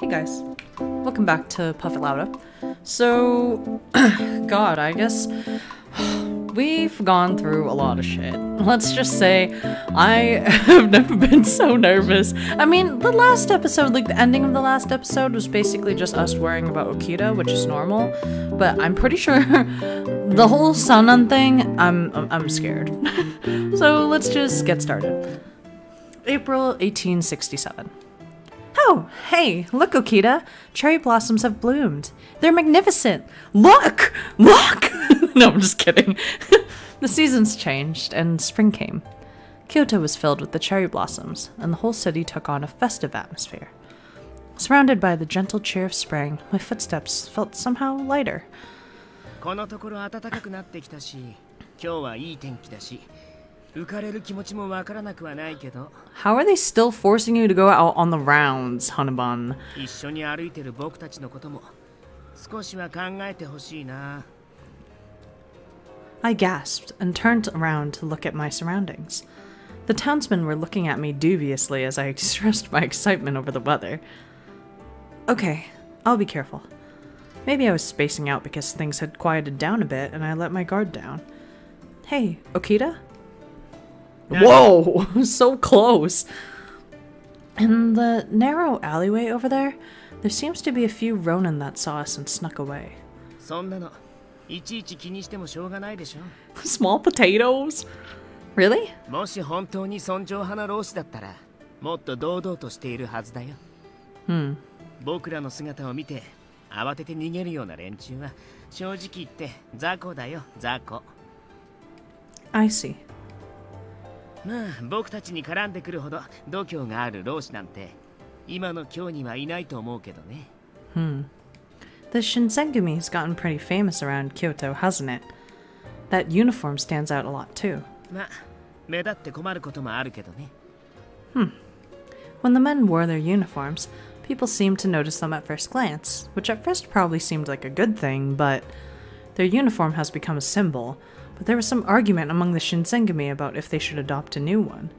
Hey guys, welcome back to Puff It Louder. So, God, I guess we've gone through a lot of shit. Let's just say I have never been so nervous. I mean, the last episode, like the ending of the last episode was basically just us worrying about Okita, which is normal, but I'm pretty sure the whole Sanan thing, I'm scared. So let's just get started. April 1867. Oh, hey, look, Okita. Cherry blossoms have bloomed. They're magnificent. Look! Look! No, I'm just kidding. The seasons changed, and spring came. Kyoto was filled with the cherry blossoms, and the whole city took on a festive atmosphere. Surrounded by the gentle cheer of spring, my footsteps felt somehow lighter. How are they still forcing you to go out on the rounds, Hanaban? I gasped and turned around to look at my surroundings. The townsmen were looking at me dubiously as I expressed my excitement over the weather. Okay, I'll be careful. Maybe I was spacing out because things had quieted down a bit and I let my guard down. Hey, Okita? Whoa! So close! In the narrow alleyway over there, there seems to be a few Ronin that saw us and snuck away. Small potatoes? Really? I see. The Shinsengumi's gotten pretty famous around Kyoto, hasn't it? That uniform stands out a lot too. When the men wore their uniforms, people seemed to notice them at first glance, which at first probably seemed like a good thing, but their uniform has become a symbol. But there was some argument among the Shinsengumi about if they should adopt a new one.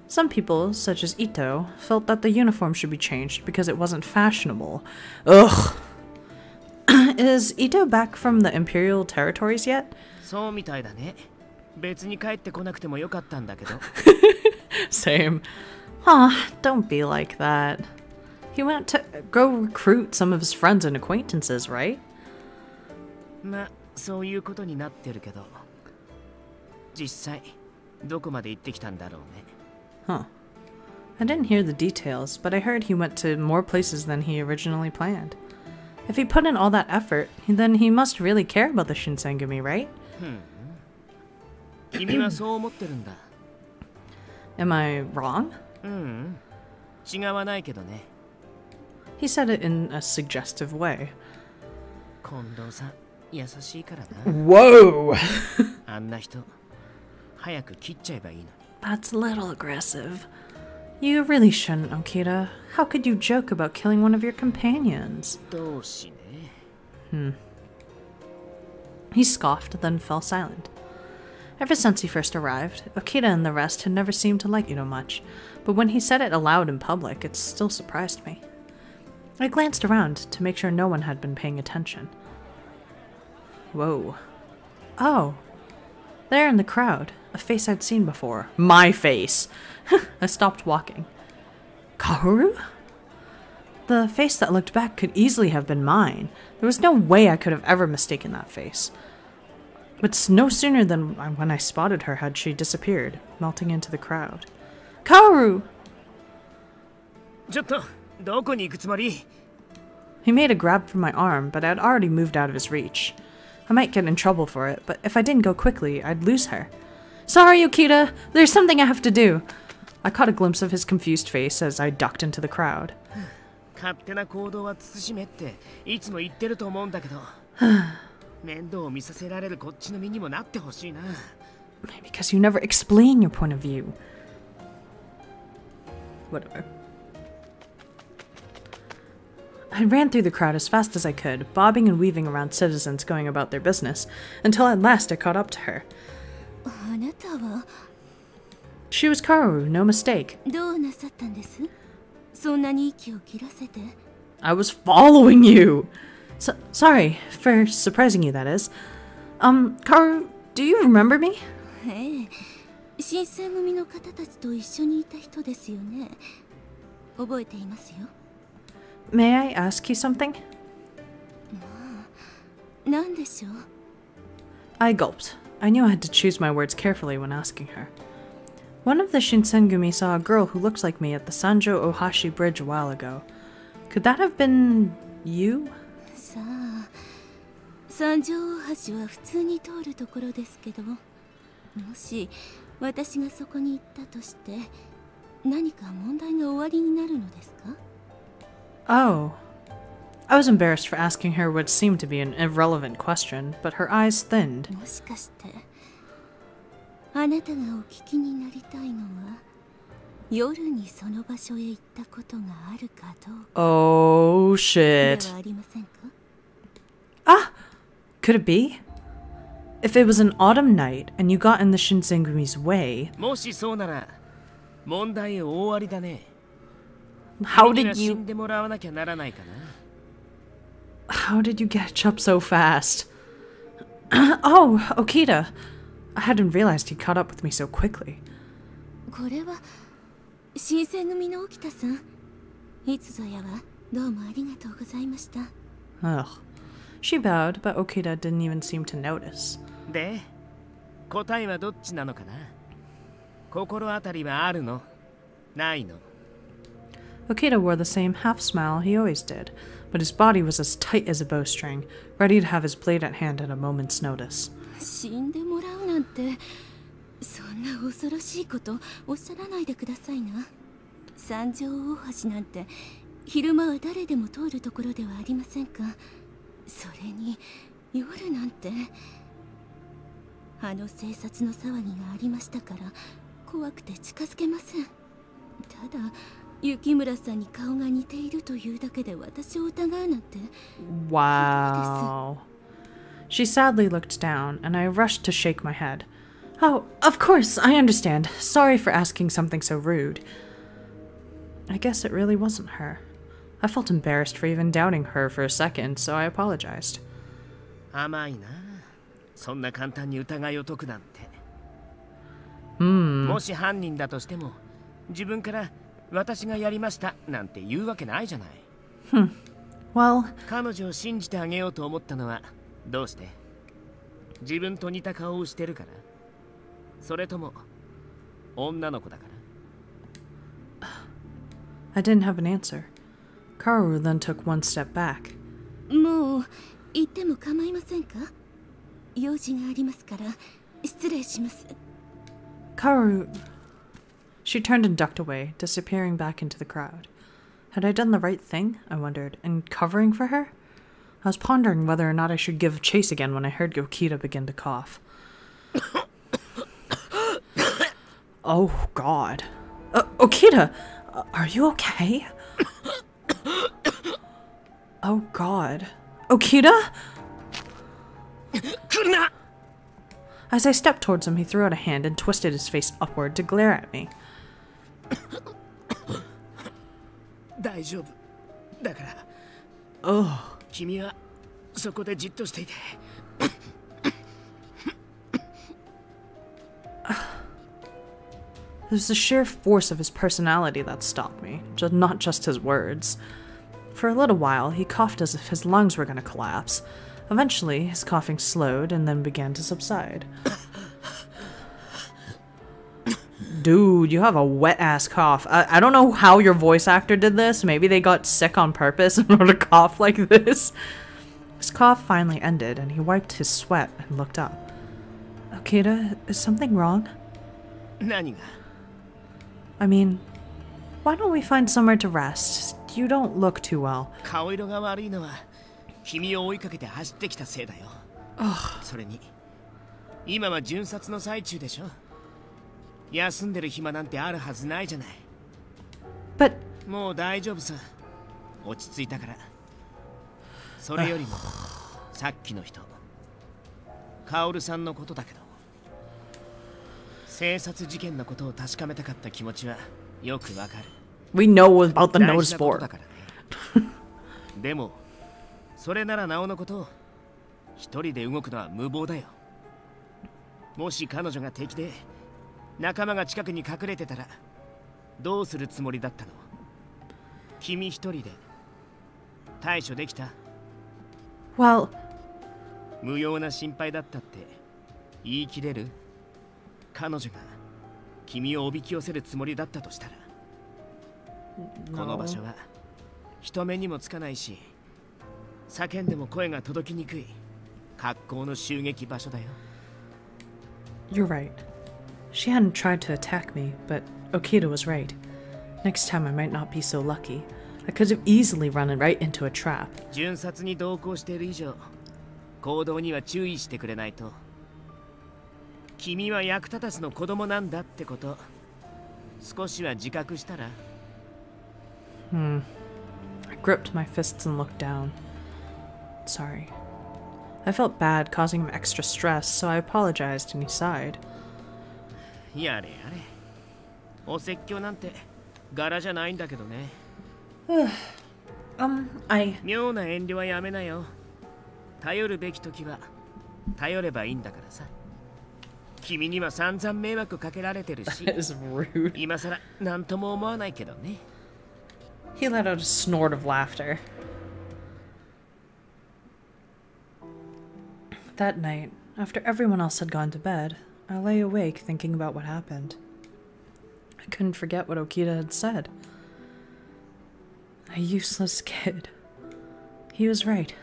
Some people, such as Ito, felt that the uniform should be changed because it wasn't fashionable. Ugh! Is Ito back from the Imperial territories yet? Same. Aw, don't be like that. He went to go recruit some of his friends and acquaintances, right? Huh. I didn't hear the details, but I heard he went to more places than he originally planned. If he put in all that effort, then he must really care about the Shinsengumi, right? Am I wrong? He said it in a suggestive way. Whoa! That's a little aggressive. You really shouldn't, Okita. How could you joke about killing one of your companions? He scoffed, then fell silent. Ever since he first arrived, Okita and the rest had never seemed to like Ito much, but when he said it aloud in public, it still surprised me. I glanced around to make sure no one had been paying attention. Whoa. Oh. There in the crowd, a face I'd seen before. My face! I stopped walking. Kaoru? The face that looked back could easily have been mine. There was no way I could have ever mistaken that face. But no sooner than when I spotted her had she disappeared, melting into the crowd. Kaoru! He made a grab for my arm, but I had already moved out of his reach. I might get in trouble for it, but if I didn't go quickly, I'd lose her. Sorry, Okita! There's something I have to do! I caught a glimpse of his confused face as I ducked into the crowd. Because you never explain your point of view. Whatever. I ran through the crowd as fast as I could, bobbing and weaving around citizens going about their business, until at last I caught up to her. She was Kaoru, no mistake. I was following you! Sorry for surprising you, that is. Kaoru, do you remember me? ええ、新選組の方たちと一緒にいた人ですよね。覚えていますよ。May I ask you something? 何でしょう? I gulped. I knew I had to choose my words carefully when asking her. One of the Shinsengumi saw a girl who looked like me at the Sanjo Ohashi Bridge a while ago. Could that have been you? さあ、三条大橋は普通に通るところですけど、もし私がそこに行ったとして、何か問題が終わりになるのですか? Oh. I was embarrassed for asking her what seemed to be an irrelevant question, but her eyes thinned. もしかして、あなたがお聞きになりたいのは、夜にその場所へ行ったことがあるかどうか。Oh shit. ではありませんか? Ah! Could it be? If it was an autumn night and you got in the Shinsengumi's way... もしそうなら、問題大ありだね。 How did 死 you... んでもらわなきゃならないかな。How did you catch up so fast? Oh, Okita. I hadn't realized he caught up with me so quickly. これは新選組の沖田さん。いつぞやはどうもありがとうございました。 Ugh. She bowed, but Okita didn't even seem to notice. で、答えはどっちなのかな。心当たりはあるの？ないの？ Okita wore the same half smile he always did, but his body was as tight as a bowstring, ready to have his blade at hand at a moment's notice. 死んでもらうなんて、そんな恐ろしいことおっしゃらないでくださいな。三条大橋なんて昼間は誰でも通るところではありませんか。それに夜なんて、あの警察の騒ぎがありましたから怖くて近づけません。ただ雪村さんに顔が似ているというだけで私を疑うなんて。 Wow. She sadly looked down, and I rushed to shake my head. Oh, of course, I understand. Sorry for asking something so rude. I guess it really wasn't her. I felt embarrassed for even doubting her for a second, so I apologized. 甘いな。そんな簡単に疑いを解くなんて。もし犯人だとしても、自分から私がやりましたなんて言うわけないじゃない。Well, 彼女を信じてあげようと思ったのはどうして？自分と似た顔をしてるから？それとも女の子だから？ I didn't have an answer. Kaoru then took one step back. もう行っても構いませんか？用事がありますから失礼します。 Kaoru... She turned and ducked away, disappearing back into the crowd. Had I done the right thing, I wondered, in covering for her? I was pondering whether or not I should give chase again when I heard Okita begin to cough. Oh, God. Okita! Are you okay? Oh, God. Okita? As I stepped towards him, he threw out a hand and twisted his face upward to glare at me. 大丈夫だから。君はそこでじっとしていて。It was the sheer force of his personality that stopped me, not just his words. For a little while, he coughed as if his lungs were going to collapse. Eventually, his coughing slowed and then began to subside. Dude, you have a wet-ass cough. I don't know how your voice actor did this. Maybe they got sick on purpose in order to cough like this. His cough finally ended, and he wiped his sweat and looked up. Okita, is something wrong? 何が? I mean, why don't we find somewhere to rest? You don't look too well. 顔色が悪いのは君を追いかけて走ってきたせいだよ。それに今は巡察の最中でしょ。休んでる暇なんてあるはずないじゃない。But もう大丈夫さ。落ち着いたから。それよりもさっきの人、カオルさんのことだけど、生殺事件のことを確かめたかった気持ちはよくわかる。we know about the notice board. でもそれならなおのこと一人で動くのは無謀だよ。もし彼女が敵で仲間が近くに隠れてたらどうするつもりだったの？君一人で対処できた？ Well, 無用な心配だったって言い切れる？彼女が君をおびき寄せるつもりだったとしたら、この場所は人目にもつかないし、叫んでも声が届きにくい格好の襲撃場所だよ。 you're right. She hadn't tried to attack me, but Okita was right. Next time I might not be so lucky. I could have easily run right into a trap. 巡察に同行している以上、行動には注意してくれないと。君は役立たずの子供なんだってこと、少しは自覚したら？ I gripped my fists and looked down. Sorry. I felt bad causing him extra stress, so I apologized and he sighed. やれやれ。お説教なんて柄じゃないんだけどね。妙な遠慮はやめなよ。頼るべき時は頼ればいいんだからさ。君には散々迷惑かけられてるし、 That is rude. 今さら何とも思わないけどね。 He let out a snort of laughter. That night, after everyone else had gone to bed, I lay awake thinking about what happened. I couldn't forget what Okita had said. A useless kid. He was right.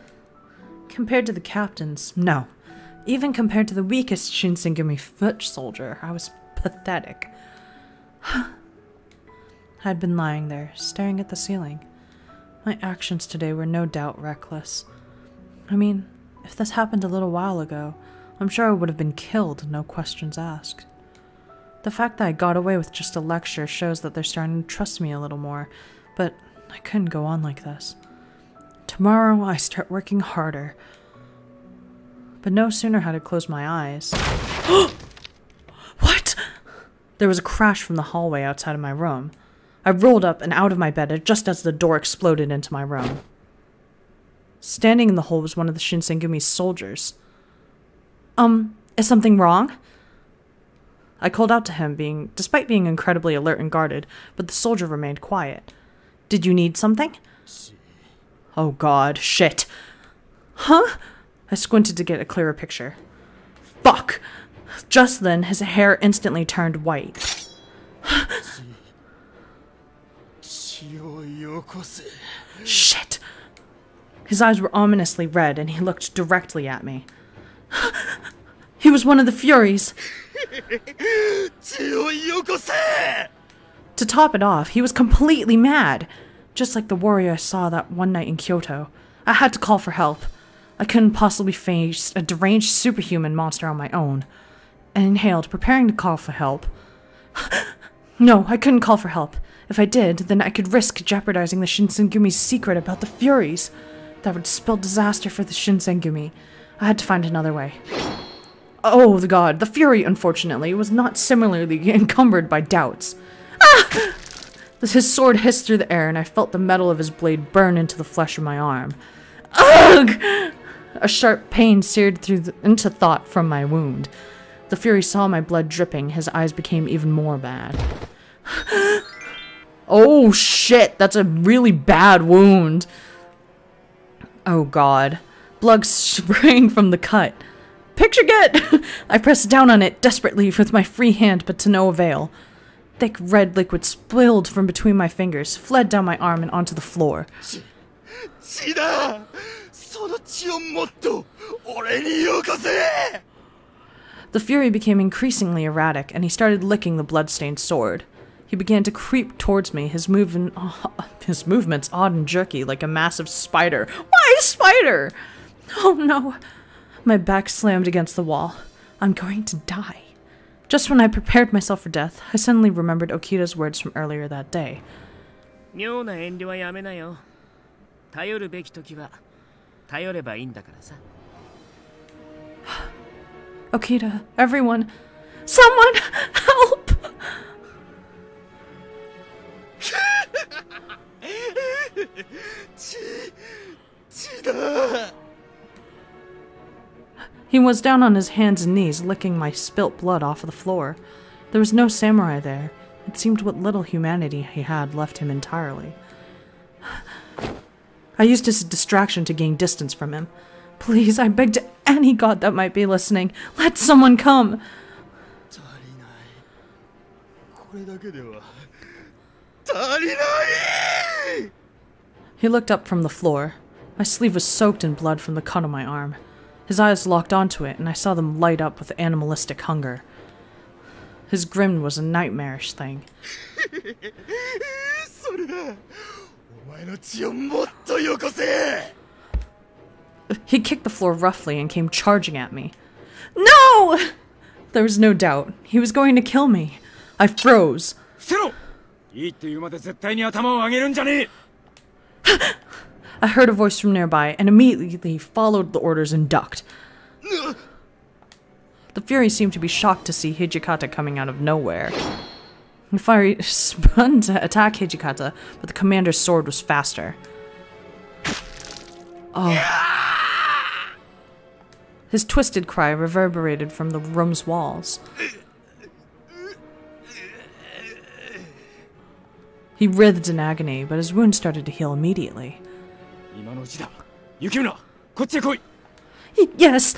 Compared to the captains, no. Even compared to the weakest Shinsengumi foot soldier, I was pathetic. I had been lying there, staring at the ceiling. My actions today were no doubt reckless. I mean, if this happened a little while ago, I'm sure I would have been killed, no questions asked. The fact that I got away with just a lecture shows that they're starting to trust me a little more, but I couldn't go on like this. Tomorrow I start working harder. But no sooner had I closed my eyes. What? There was a crash from the hallway outside of my room. I rolled up and out of my bed just as the door exploded into my room. Standing in the hole was one of the Shinsengumi's soldiers. Is something wrong? I called out to him, despite being incredibly alert and guarded, but the soldier remained quiet. Did you need something? Oh god, shit. Huh? I squinted to get a clearer picture. Fuck! Just then, his hair instantly turned white. Shit! His eyes were ominously red, and he looked directly at me. He was one of the Furies! To top it off, he was completely mad! Just like the warrior I saw that one night in Kyoto. I had to call for help. I couldn't possibly face a deranged superhuman monster on my own. I inhaled, preparing to call for help. No, I couldn't call for help. If I did, then I could risk jeopardizing the Shinsengumi's secret about the Furies. That would spell disaster for the Shinsengumi. I had to find another way. Oh, the god. The Fury, unfortunately, was not similarly encumbered by doubts. Ah! His sword hissed through the air, and I felt the metal of his blade burn into the flesh of my arm. Ugh! A sharp pain seared into thought from my wound. The Fury saw my blood dripping. His eyes became even more bad. Oh shit, that's a really bad wound. Oh god. Blood spraying from the cut. Picture get! I pressed down on it desperately with my free hand, but to no avail. Thick red liquid spilled from between my fingers, fled down my arm and onto the floor. The Fury became increasingly erratic, and he started licking the blood-stained sword. He began to creep towards me, his movements odd and jerky, like a massive spider. Why a spider? Oh no. My back slammed against the wall. I'm going to die. Just when I prepared myself for death, I suddenly remembered Okita's words from earlier that day. Okita, everyone, someone, help! He was down on his hands and knees, licking my spilt blood off of the floor. There was no samurai there. It seemed what little humanity he had left him entirely. I used his distraction to gain distance from him. Please, I begged any god that might be listening, let someone come! He looked up from the floor. My sleeve was soaked in blood from the cut on my arm. His eyes locked onto it, and I saw them light up with animalistic hunger. His grin was a nightmarish thing. He kicked the floor roughly and came charging at me. No! There was no doubt. He was going to kill me. I froze. I heard a voice from nearby and immediately followed the orders and ducked. The Fury seemed to be shocked to see Hijikata coming out of nowhere. The Fury spun to attack Hijikata, but the commander's sword was faster. Oh. His twisted cry reverberated from the room's walls. He writhed in agony, but his wound started to heal immediately. Yes!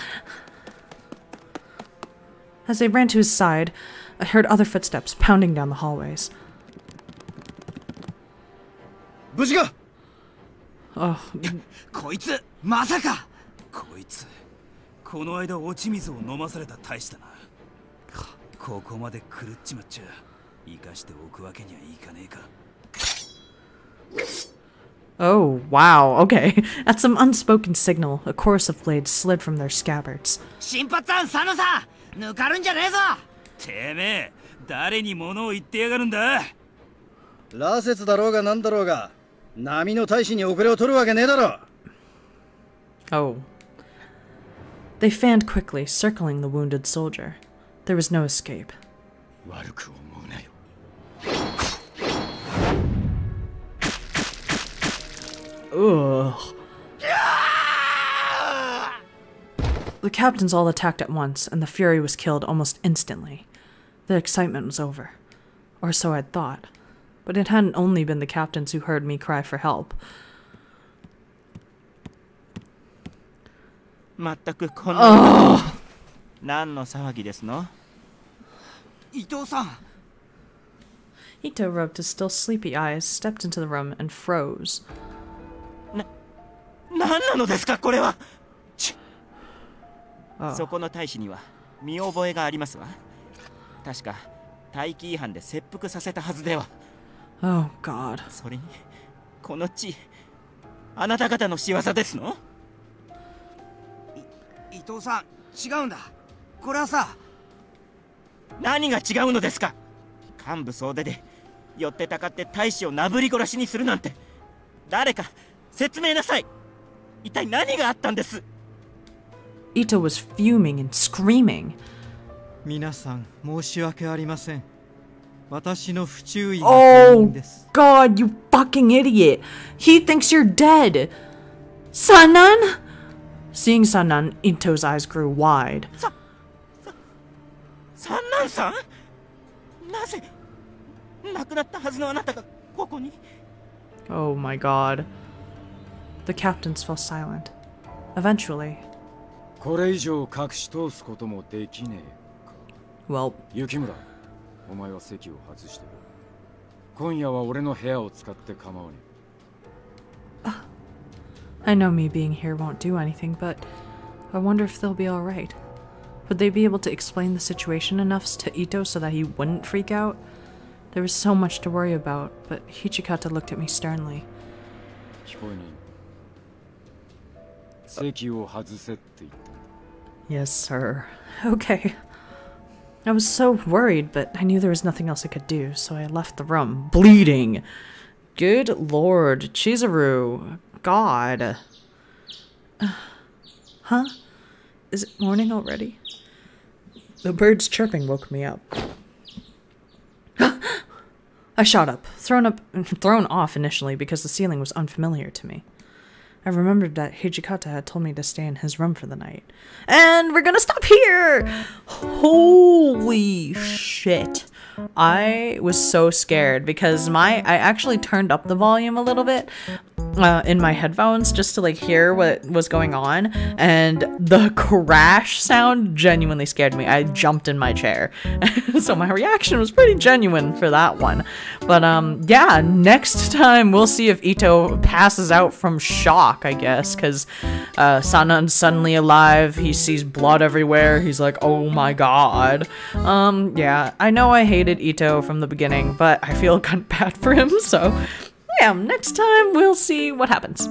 As I ran to his side, I heard other footsteps pounding down the hallways. Oh. Oh, wow, okay. At some unspoken signal, a chorus of blades slid from their scabbards. Oh. They fanned quickly, circling the wounded soldier. There was no escape. Ugh. The captains all attacked at once, and the Fury was killed almost instantly. The excitement was over. Or so I'd thought. But it hadn't only been the captains who heard me cry for help. Oh. Ito rubbed his still sleepy eyes, stepped into the room, and froze. Oh. そこの大使には見覚えがありますわ。確か大気違反で切腹させたはずでは。Oh God. それにこの血、あなた方の仕業ですの？伊藤さん、違うんだ。これはさ、何が違うのですか？幹部総出で寄ってたかって大使をなぶり殺しにするなんて、誰か説明なさい。一体何があったんです？ Ito was fuming and screaming. 皆さん、申し訳ありません。私の不注意が原因です。Oh God, you fucking idiot! He thinks you're dead. Sanan? Seeing Sanan, Ito's eyes grew wide. Sanan-san? なぜ亡くなったはずのあなたがここに? Oh my God. The captains fell silent. Eventually. これ以上隠し通すこともできねえ。Well, 雪村、お前は席を外して。今夜は俺の部屋を使って構わねえ。I know me being here won't do anything, but I wonder if they'll be alright. Would they be able to explain the situation enough to Ito so that he wouldn't freak out? There was so much to worry about, but Hijikata looked at me sternly. 聞こえねえ。席を外せって言ったんだ。Yes, sir. Okay. I was so worried, but I knew there was nothing else I could do, so I left the room, bleeding. Good lord, Chizuru. God. Huh? Is it morning already? The birds chirping woke me up. I shot up, thrown off initially because the ceiling was unfamiliar to me. I remembered that Hijikata had told me to stay in his room for the night. And we're gonna stop here! Holy shit. I was so scared because I actually turned up the volume a little bit in my headphones just to like hear what was going on, and the crash sound genuinely scared me. I jumped in my chair. So my reaction was pretty genuine for that one. But yeah, next time we'll see if Ito passes out from shock, I guess, because Sanan's suddenly alive. He sees blood everywhere. He's like, oh my god. Yeah, I know I hated Ito from the beginning, but I feel kind of bad for him, so yeah, next time we'll see what happens.